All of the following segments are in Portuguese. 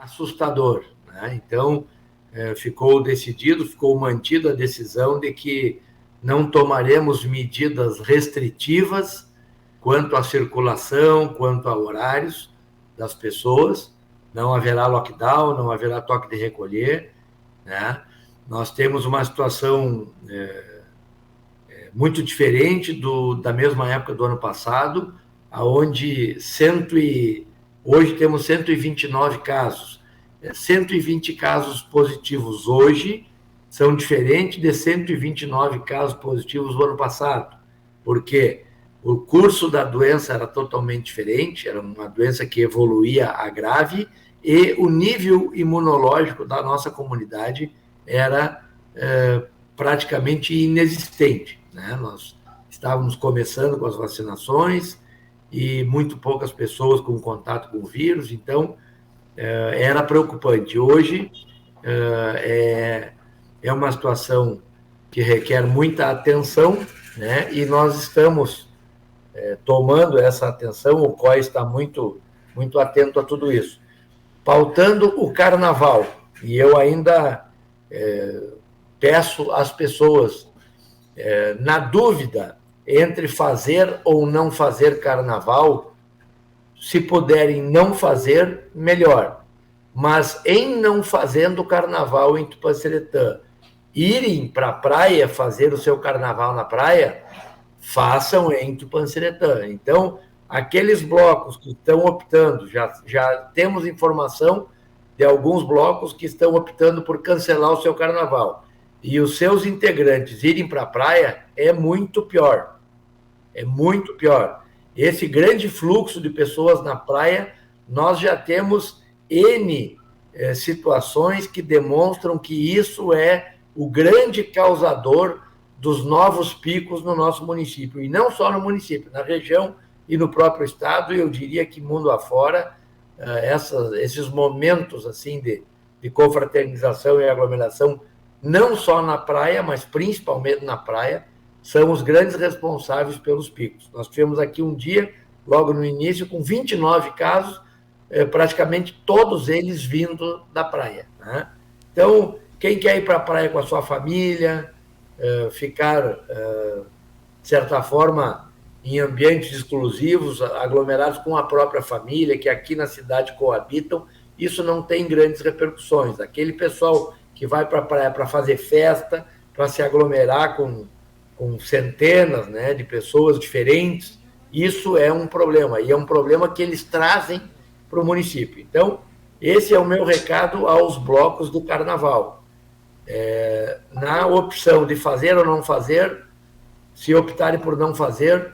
assustador, né? Então, ficou mantida a decisão de que não tomaremos medidas restritivas quanto à circulação, quanto a horários das pessoas, não haverá lockdown, não haverá toque de recolher, né? Nós temos uma situação muito diferente da mesma época do ano passado, onde hoje temos 129 casos. 120 casos positivos hoje são diferentes de 129 casos positivos do ano passado, porque o curso da doença era totalmente diferente, era uma doença que evoluía a grave, e o nível imunológico da nossa comunidade era praticamente inexistente, né? Nós estávamos começando com as vacinações e muito poucas pessoas com contato com o vírus, então era preocupante. Hoje é uma situação que requer muita atenção, né? E nós estamos tomando essa atenção, o COI está muito, muito atento a tudo isso. Pautando o carnaval, e eu ainda peço às pessoas, na dúvida entre fazer ou não fazer carnaval, se puderem não fazer, melhor. Mas em não fazendo carnaval em Tupãseretã, irem para a praia fazer o seu carnaval na praia, façam em Tupãseretã. Então, aqueles blocos que estão optando, já temos informação de alguns blocos que estão optando por cancelar o seu carnaval, e os seus integrantes irem para a praia, é muito pior. É muito pior. Esse grande fluxo de pessoas na praia, nós já temos N situações que demonstram que isso é o grande causador dos novos picos no nosso município. E não só no município, na região e no próprio estado, e eu diria que mundo afora, esses momentos assim de confraternização e aglomeração, não só na praia, mas principalmente na praia, são os grandes responsáveis pelos picos. Nós tivemos aqui um dia, logo no início, com 29 casos, praticamente todos eles vindo da praia, né? Então, quem quer ir para a praia com a sua família, ficar, de certa forma, em ambientes exclusivos, aglomerados com a própria família, que aqui na cidade coabitam, isso não tem grandes repercussões. Aquele pessoal que vai para a praia para fazer festa, para se aglomerar com centenas, né, de pessoas diferentes, isso é um problema, e é um problema que eles trazem para o município. Então, esse é o meu recado aos blocos do carnaval. Na opção de fazer ou não fazer, se optarem por não fazer,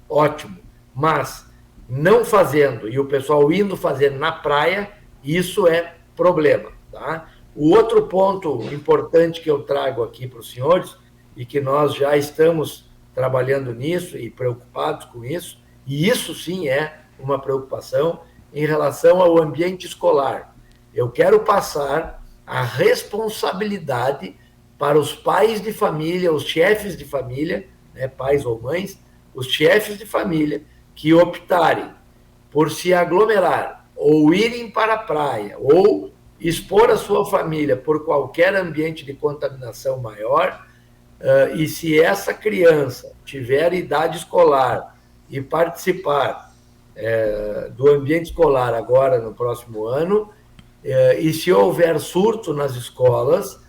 ótimo. Mas, não fazendo e o pessoal indo fazer na praia, isso é problema, tá? O outro ponto importante que eu trago aqui para os senhores, e que nós já estamos trabalhando nisso e preocupados com isso, e isso sim é uma preocupação em relação ao ambiente escolar. Eu quero passar a responsabilidade para os pais de família, os chefes de família, né, pais ou mães, os chefes de família que optarem por se aglomerar ou irem para a praia ou expor a sua família por qualquer ambiente de contaminação maior, e se essa criança tiver idade escolar e participar do ambiente escolar agora no próximo ano, e se houver surto nas escolas,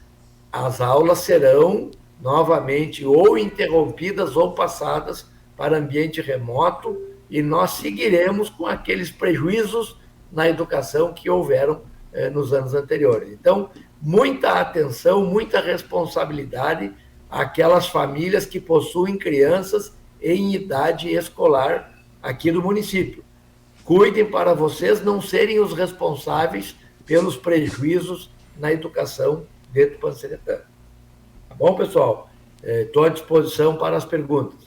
as aulas serão novamente ou interrompidas ou passadas para ambiente remoto, e nós seguiremos com aqueles prejuízos na educação que houveram nos anos anteriores. Então, muita atenção, muita responsabilidade àquelas famílias que possuem crianças em idade escolar aqui do município. Cuidem para vocês não serem os responsáveis pelos prejuízos na educação de Tupãseretã. Tá bom, pessoal? Estou à disposição para as perguntas.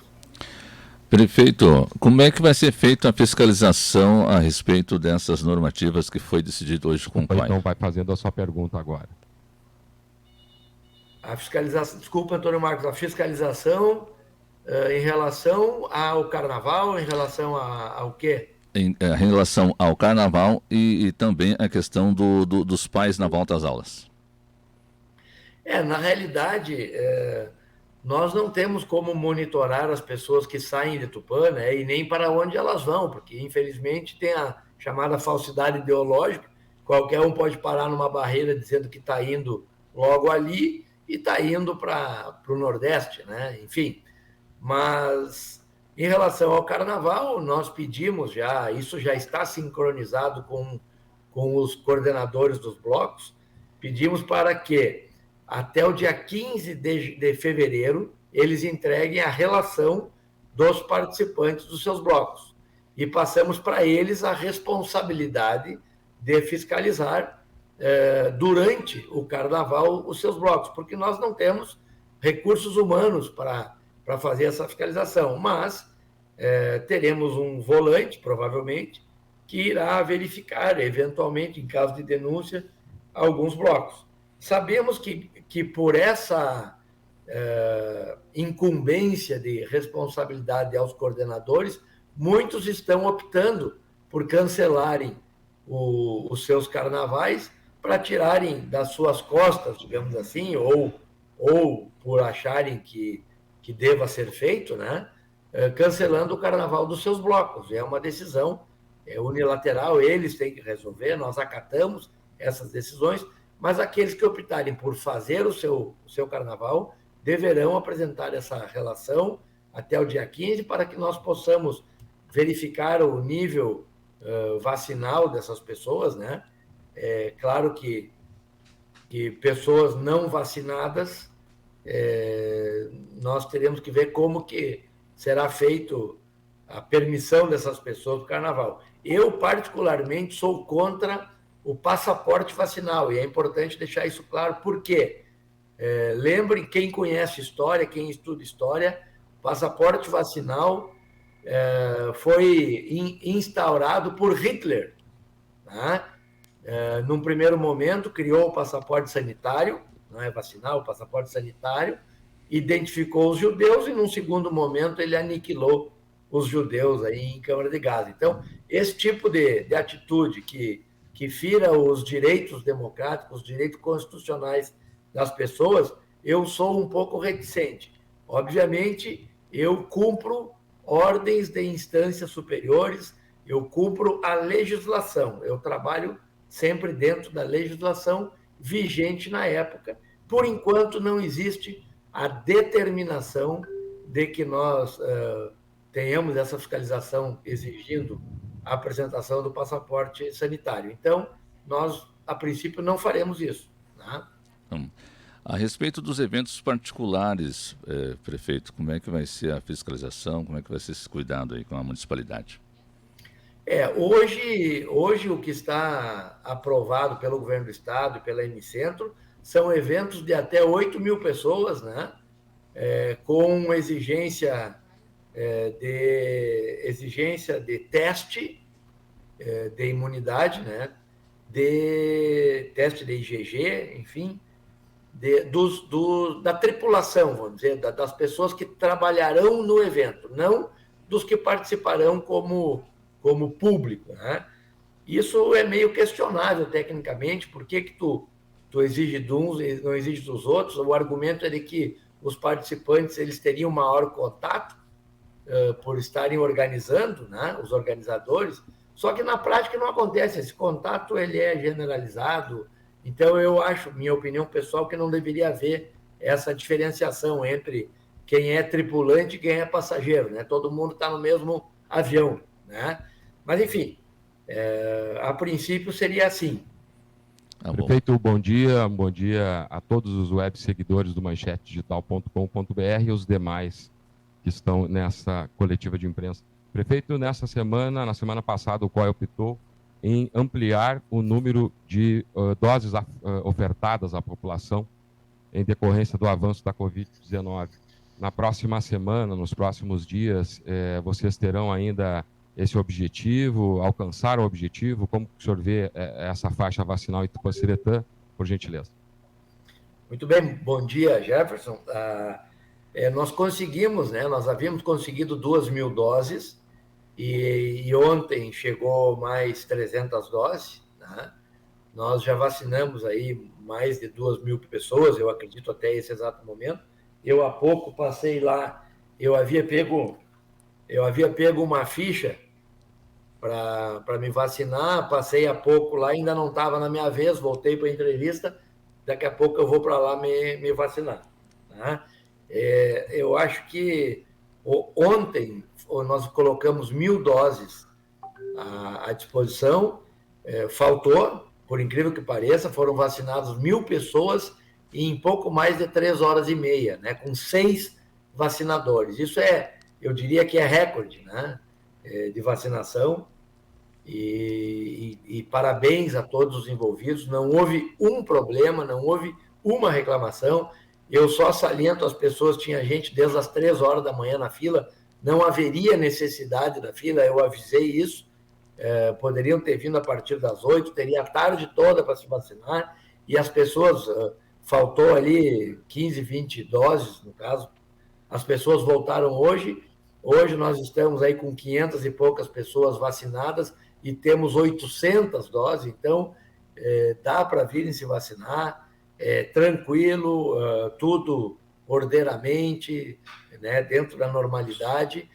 Prefeito, como é que vai ser feita a fiscalização a respeito dessas normativas que foi decidido hoje com o COI? Então vai fazendo a sua pergunta agora. A fiscalização, desculpa, Antônio Marcos, a fiscalização em relação ao carnaval, em relação ao quê? em relação ao carnaval e também a questão dos pais na volta às aulas? Na realidade, nós não temos como monitorar as pessoas que saem de Tupã, né, e nem para onde elas vão, porque infelizmente tem a chamada falsidade ideológica, qualquer um pode parar numa barreira dizendo que está indo logo ali e está indo para o Nordeste, né? Enfim. Mas em relação ao Carnaval, nós pedimos já, isso já está sincronizado com os coordenadores dos blocos, pedimos para que até o dia 15 de fevereiro eles entreguem a relação dos participantes dos seus blocos. E passamos para eles a responsabilidade de fiscalizar durante o Carnaval os seus blocos, porque nós não temos recursos humanos para fazer essa fiscalização, mas teremos um volante, provavelmente, que irá verificar, eventualmente, em caso de denúncia, alguns blocos. Sabemos que por essa incumbência de responsabilidade aos coordenadores, muitos estão optando por cancelarem os seus carnavais para tirarem das suas costas, digamos assim, ou por acharem que deva ser feito, né? Cancelando o carnaval dos seus blocos. É uma decisão unilateral, eles têm que resolver, nós acatamos essas decisões, mas aqueles que optarem por fazer o seu carnaval deverão apresentar essa relação até o dia 15 para que nós possamos verificar o nível vacinal dessas pessoas, né? É claro que pessoas não vacinadas, nós teremos que ver como que será feito a permissão dessas pessoas para o carnaval. Eu, particularmente, sou contra o passaporte vacinal, e é importante deixar isso claro, porque lembrem, quem conhece história, quem estuda história, o passaporte vacinal foi instaurado por Hitler, né? Num primeiro momento, criou o passaporte sanitário, não é vacinal, o passaporte sanitário, identificou os judeus e, num segundo momento, ele aniquilou os judeus aí em câmara de gás. Então, esse tipo de atitude que fira os direitos democráticos, os direitos constitucionais das pessoas, eu sou um pouco reticente. Obviamente, eu cumpro ordens de instâncias superiores, eu cumpro a legislação, eu trabalho sempre dentro da legislação vigente na época. Por enquanto, não existe a determinação de que nós tenhamos essa fiscalização exigindo a apresentação do passaporte sanitário. Então, nós, a princípio, não faremos isso, né? A respeito dos eventos particulares, prefeito, como é que vai ser a fiscalização, como é que vai ser esse cuidado aí com a municipalidade? Hoje o que está aprovado pelo governo do estado e pela Emicentro são eventos de até 8.000 pessoas, né? Com exigência de teste de imunidade, né? De teste de IgG, enfim, da tripulação, vamos dizer, das pessoas que trabalharão no evento, não dos que participarão como público, né? Isso é meio questionável tecnicamente, por que tu exige de uns e não exige dos outros? O argumento é de que os participantes eles teriam maior contato por estarem organizando, né, os organizadores, só que na prática não acontece, esse contato ele é generalizado, então eu acho, minha opinião pessoal, que não deveria haver essa diferenciação entre quem é tripulante e quem é passageiro, né? Todo mundo está no mesmo avião, né? Mas, enfim, a princípio seria assim. Prefeito, bom dia a todos os web seguidores do manchetedigital.com.br e os demais que estão nessa coletiva de imprensa. Prefeito, na semana passada, o COI optou em ampliar o número de doses ofertadas à população em decorrência do avanço da Covid-19. Na próxima semana, nos próximos dias, vocês terão ainda esse objetivo, alcançaram o objetivo? Como que o senhor vê essa faixa vacinal em Tupanciretã, por gentileza? Muito bem, bom dia, Jefferson. Nós conseguimos, né? Nós havíamos conseguido 2.000 doses e ontem chegou mais 300 doses, né? Nós já vacinamos aí mais de 2.000 pessoas, eu acredito até esse exato momento. Eu há pouco passei lá, eu havia pego uma ficha para me vacinar, passei há pouco lá, ainda não estava na minha vez, voltei para a entrevista, daqui a pouco eu vou para lá me vacinar. Tá? Eu acho que ontem nós colocamos 1.000 doses à disposição, faltou, por incrível que pareça, foram vacinadas 1.000 pessoas em pouco mais de 3 horas e meia, né, com 6 vacinadores. Isso eu diria que é recorde, né, de vacinação. E parabéns a todos os envolvidos. Não houve um problema, não houve uma reclamação. Eu só saliento as pessoas, tinha gente desde as 3 horas da manhã na fila, não haveria necessidade da fila, eu avisei isso, poderiam ter vindo a partir das 8, teria a tarde toda para se vacinar, e as pessoas, faltou ali 15, 20 doses, no caso, as pessoas voltaram hoje nós estamos aí com 500 e poucas pessoas vacinadas, e temos 800 doses, então dá para virem se vacinar, tranquilo, tudo ordeiramente, né, dentro da normalidade.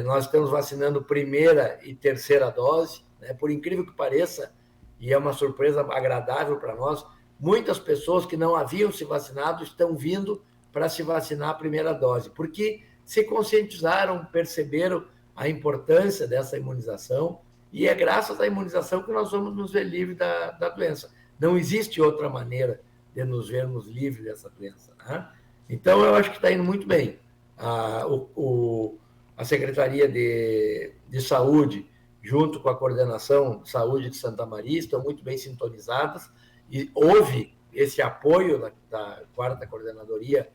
Nós estamos vacinando primeira e terceira dose, né, por incrível que pareça, e é uma surpresa agradável para nós, muitas pessoas que não haviam se vacinado estão vindo para se vacinar a primeira dose, porque se conscientizaram, perceberam a importância dessa imunização, e é graças à imunização que nós vamos nos ver livres da doença. Não existe outra maneira de nos vermos livres dessa doença. Né? Então, eu acho que está indo muito bem. A Secretaria de Saúde, junto com a Coordenação de Saúde de Santa Maria, estão muito bem sintonizadas, e houve esse apoio da 4ª Coordenadoria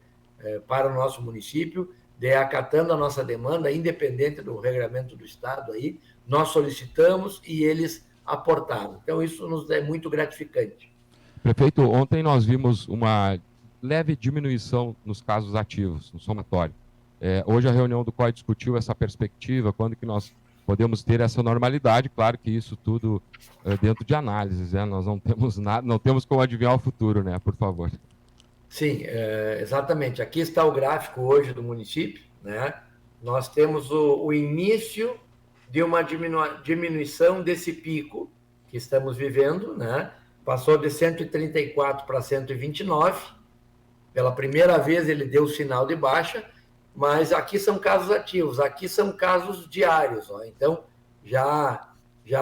para o nosso município, acatando a nossa demanda, independente do regramento do Estado, aí, nós solicitamos e eles aportaram. Então, isso nos é muito gratificante. Prefeito, ontem nós vimos uma leve diminuição nos casos ativos, no somatório. Hoje a reunião do COI discutiu essa perspectiva, quando que nós podemos ter essa normalidade, claro que isso tudo dentro de análises, né? Nós não temos nada, não temos como adivinhar o futuro, né? Por favor. Sim, exatamente. Aqui está o gráfico hoje do município, né? Nós temos o início de uma diminuição desse pico que estamos vivendo, né? Passou de 134 para 129. Pela primeira vez ele deu sinal de baixa, mas aqui são casos ativos, aqui são casos diários, ó. Então já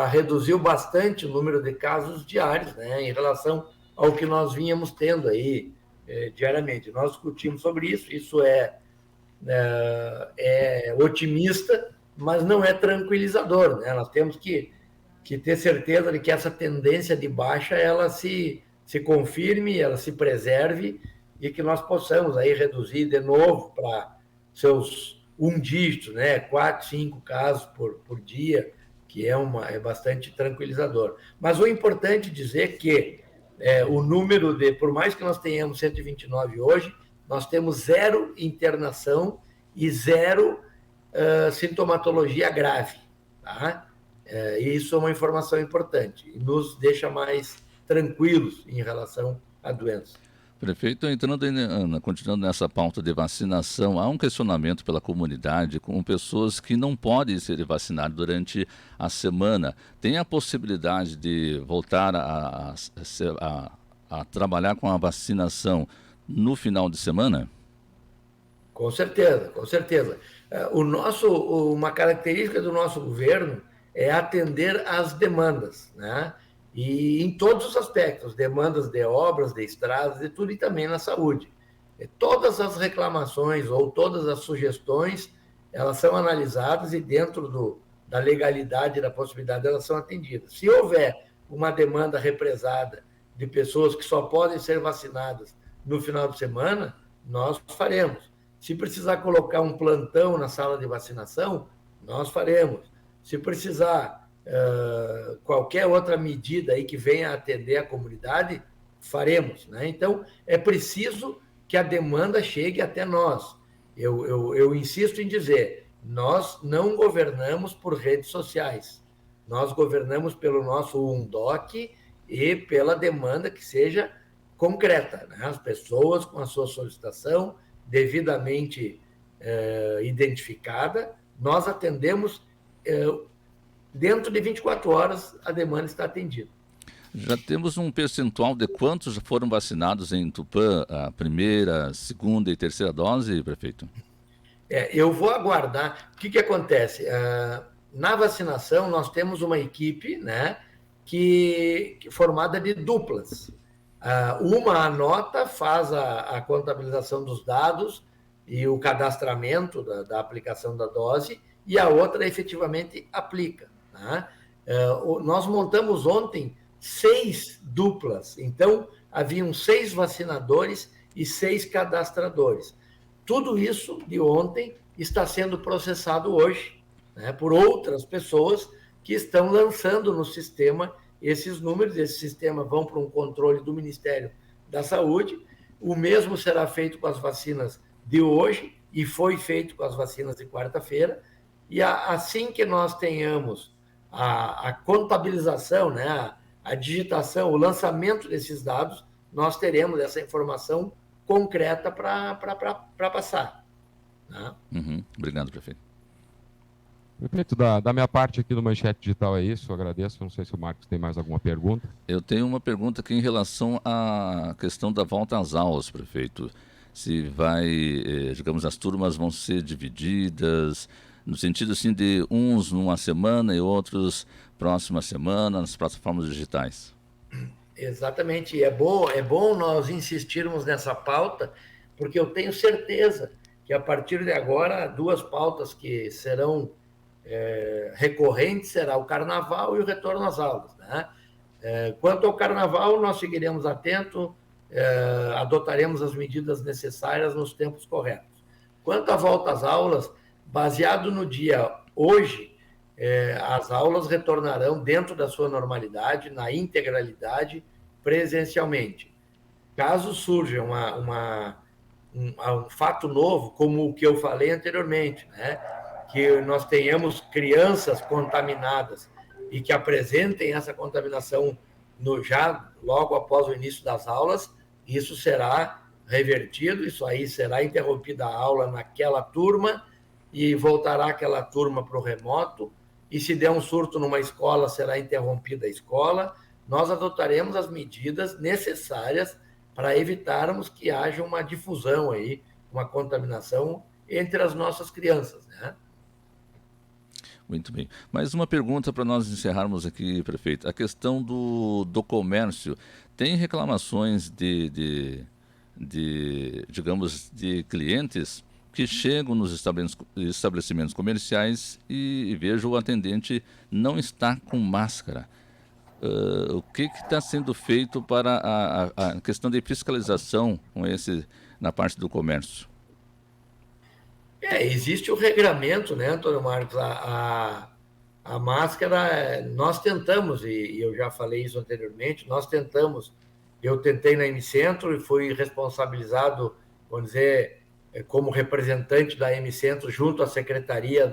reduziu bastante o número de casos diários, né? Em relação ao que nós vínhamos tendo aí diariamente. Nós discutimos sobre isso é otimista, mas não é tranquilizador, né? Nós temos que ter certeza de que essa tendência de baixa ela se confirme, ela se preserve, e que nós possamos aí reduzir de novo para seus um dígito, né? 4, 5 casos por dia, que é bastante tranquilizador. Mas o importante dizer que o número por mais que nós tenhamos 129 hoje, nós temos 0 internação e 0 sintomatologia grave, tá? Isso é uma informação importante e nos deixa mais tranquilos em relação à doença. Prefeito, continuando nessa pauta de vacinação, há um questionamento pela comunidade com pessoas que não podem ser vacinadas durante a semana. Tem a possibilidade de voltar a trabalhar com a vacinação no final de semana? Com certeza, com certeza. Uma característica do nosso governo é atender às demandas, né? E em todos os aspectos, demandas de obras, de estradas, de tudo, e também na saúde. Todas as reclamações ou todas as sugestões, elas são analisadas e dentro da legalidade e da possibilidade, elas são atendidas. Se houver uma demanda represada de pessoas que só podem ser vacinadas no final de semana, nós faremos. Se precisar colocar um plantão na sala de vacinação, nós faremos. Se precisar qualquer outra medida aí que venha atender a comunidade, faremos, né? Então, é preciso que a demanda chegue até nós. Eu insisto em dizer, nós não governamos por redes sociais. Nós governamos pelo nosso UNDOC e pela demanda que seja concreta, né? As pessoas com a sua solicitação devidamente identificada, nós atendemos dentro de 24 horas, a demanda está atendida. Já temos um percentual de quantos já foram vacinados em Tupã, a primeira, segunda e terceira dose, prefeito? Eu vou aguardar. O que acontece? Na vacinação, nós temos uma equipe, né, que formada de duplas. Uma anota, faz a contabilização dos dados e o cadastramento da aplicação da dose, e a outra efetivamente aplica. Né? Nós montamos ontem 6 duplas, então haviam 6 vacinadores e 6 cadastradores. Tudo isso de ontem está sendo processado hoje, né, por outras pessoas que estão lançando no sistema esses números. Esse sistema vão para um controle do Ministério da Saúde. O mesmo será feito com as vacinas de hoje e foi feito com as vacinas de quarta-feira. E assim que nós tenhamos a contabilização, né, a digitação, o lançamento desses dados, nós teremos essa informação concreta para passar. Né? Obrigado, prefeito. Prefeito, da minha parte aqui no Manchete Digital é isso, eu agradeço. Não sei se o Marcos tem mais alguma pergunta. Eu tenho uma pergunta aqui em relação à questão da volta às aulas, prefeito. Se vai, digamos, as turmas vão ser divididas, no sentido assim de uns numa semana e outros próxima semana, nas plataformas digitais. Exatamente, é bom nós insistirmos nessa pauta, porque eu tenho certeza que a partir de agora, 2 pautas que serão recorrentes será o Carnaval e o retorno às aulas. Né? Quanto ao Carnaval, nós seguiremos atentos, adotaremos as medidas necessárias nos tempos corretos. Quanto à volta às aulas, baseado no dia hoje, as aulas retornarão dentro da sua normalidade, na integralidade, presencialmente. Caso surja um fato novo, como o que eu falei anteriormente, né, que nós tenhamos crianças contaminadas e que apresentem essa contaminação já logo após o início das aulas, isso será revertido, isso aí será interrompida a aula naquela turma e voltará aquela turma para o remoto. E se der um surto numa escola, será interrompida a escola. Nós adotaremos as medidas necessárias para evitarmos que haja uma difusão aí, uma contaminação entre as nossas crianças, né? Muito bem. Mais uma pergunta para nós encerrarmos aqui, prefeito. A questão do comércio. Tem reclamações digamos, de clientes que chegam nos estabelecimentos comerciais e vejo o atendente não estar com máscara. O que está sendo feito para a questão de fiscalização na parte do comércio? Existe o regramento, né, Antônio Marcos? A máscara, nós tentamos, e eu já falei isso anteriormente, eu tentei na M-Centro e fui responsabilizado, vamos dizer, como representante da M-Centro junto à secretaria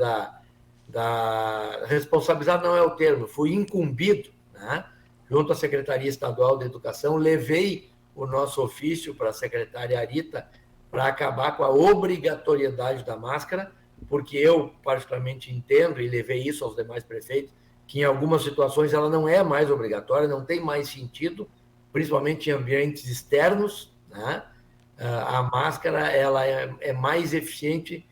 responsabilizado não é o termo, fui incumbido, né, junto à Secretaria Estadual de Educação, levei o nosso ofício para a secretária Arita para acabar com a obrigatoriedade da máscara, porque eu particularmente entendo, e levei isso aos demais prefeitos, que em algumas situações ela não é mais obrigatória, não tem mais sentido, principalmente em ambientes externos, né? A máscara ela é mais eficiente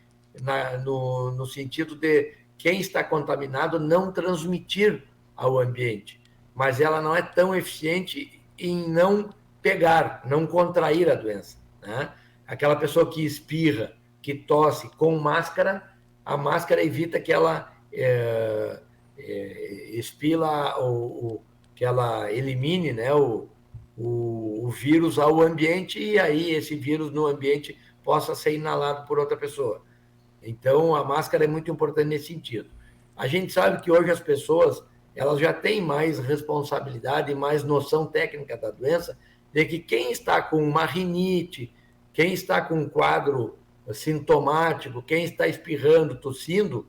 no sentido de quem está contaminado não transmitir ao ambiente, mas ela não é tão eficiente em não pegar, não contrair a doença, né? Aquela pessoa que espirra, que tosse com máscara, a máscara evita que ela expila ou que ela elimine, né, o vírus ao ambiente, e aí esse vírus no ambiente possa ser inalado por outra pessoa. Então, a máscara é muito importante nesse sentido. A gente sabe que hoje as pessoas elas já têm mais responsabilidade e mais noção técnica da doença, de que quem está com uma rinite, quem está com um quadro sintomático, quem está espirrando, tossindo,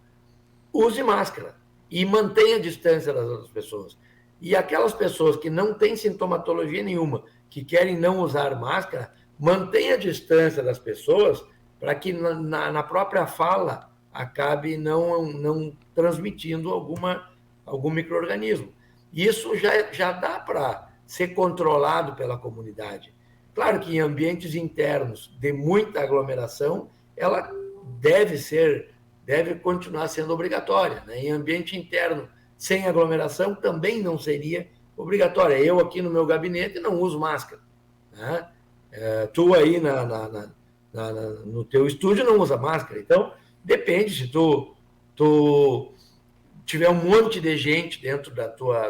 use máscara e mantenha a distância das outras pessoas. E aquelas pessoas que não têm sintomatologia nenhuma, que querem não usar máscara, mantenha a distância das pessoas para que na própria fala acabe não transmitindo algum micro-organismo. Isso já dá para ser controlado pela comunidade. Claro que em ambientes internos de muita aglomeração, ela deve continuar sendo obrigatória, né? Em ambiente interno, sem aglomeração, também não seria obrigatória. Eu aqui no meu gabinete não uso máscara, né? Tu aí no teu estúdio não usa máscara. Então, depende, se tu tiver um monte de gente dentro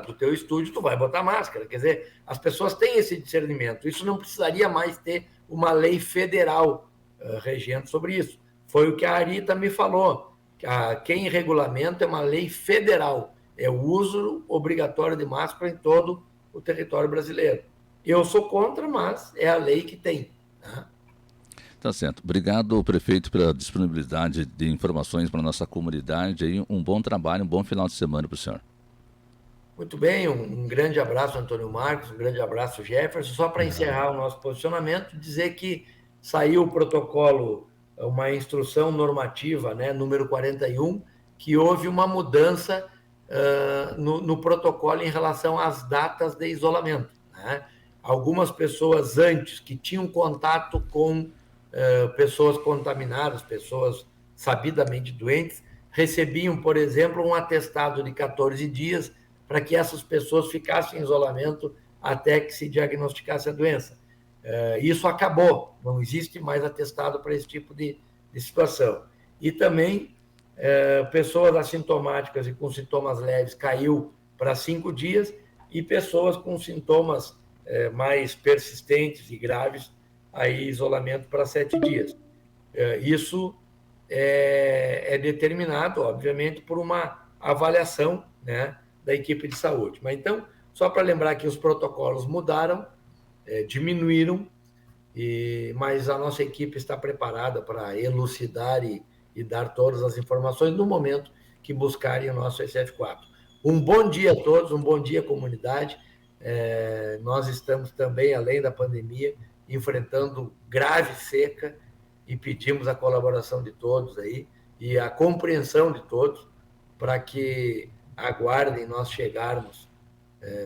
do teu estúdio, tu vai botar máscara. Quer dizer, as pessoas têm esse discernimento. Isso não precisaria mais ter uma lei federal regendo sobre isso. Foi o que a Arita me falou. Quem regulamenta é uma lei federal. É o uso obrigatório de máscara em todo o território brasileiro. Eu sou contra, mas é a lei que tem, né? Tá certo. Obrigado, prefeito, pela disponibilidade de informações para a nossa comunidade. Aí, um bom trabalho, um bom final de semana para o senhor. Muito bem, um grande abraço, Antônio Marcos, um grande abraço, Jefferson. Só para encerrar o nosso posicionamento, dizer que saiu o protocolo, uma instrução normativa, né, número 41, que houve uma mudança no protocolo em relação às datas de isolamento, né? Algumas pessoas antes que tinham contato com pessoas contaminadas, pessoas sabidamente doentes, recebiam, por exemplo, um atestado de 14 dias para que essas pessoas ficassem em isolamento até que se diagnosticasse a doença. Isso acabou, não existe mais atestado para esse tipo de situação. E também, pessoas assintomáticas e com sintomas leves caiu para 5 dias, e pessoas com sintomas mais persistentes e graves, aí isolamento para 7 dias. Isso é determinado, obviamente, por uma avaliação, né, da equipe de saúde. Mas então, só para lembrar que os protocolos mudaram, diminuíram, mas a nossa equipe está preparada para elucidar e dar todas as informações no momento que buscarem o nosso SF4. Um bom dia a todos, um bom dia, comunidade. Nós estamos também, além da pandemia, enfrentando grave seca e pedimos a colaboração de todos aí e a compreensão de todos para que aguardem nós chegarmos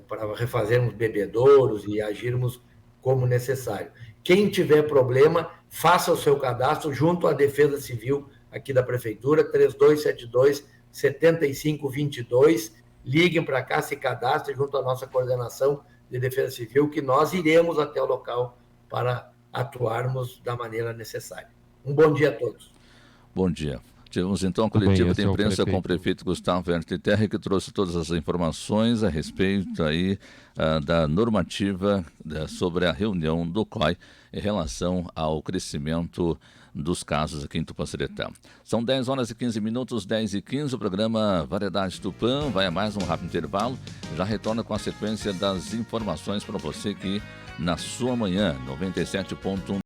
para refazermos bebedouros e agirmos como necessário. Quem tiver problema, faça o seu cadastro junto à Defesa Civil aqui da Prefeitura, 3272-7522. Liguem para cá, se cadastrem junto à nossa coordenação de Defesa Civil, que nós iremos até o local para atuarmos da maneira necessária. Um bom dia a todos. Bom dia. Tivemos então a coletiva de imprensa com o prefeito Gustavo Werner Terra, que trouxe todas as informações a respeito aí da normativa sobre a reunião do COI em relação ao crescimento dos casos aqui em Tupanciretã. São 10 horas e 15 minutos, 10 e 15, o programa Variedade Tupã vai a mais um rápido intervalo, já retorna com a sequência das informações para você aqui na sua manhã, 97.1.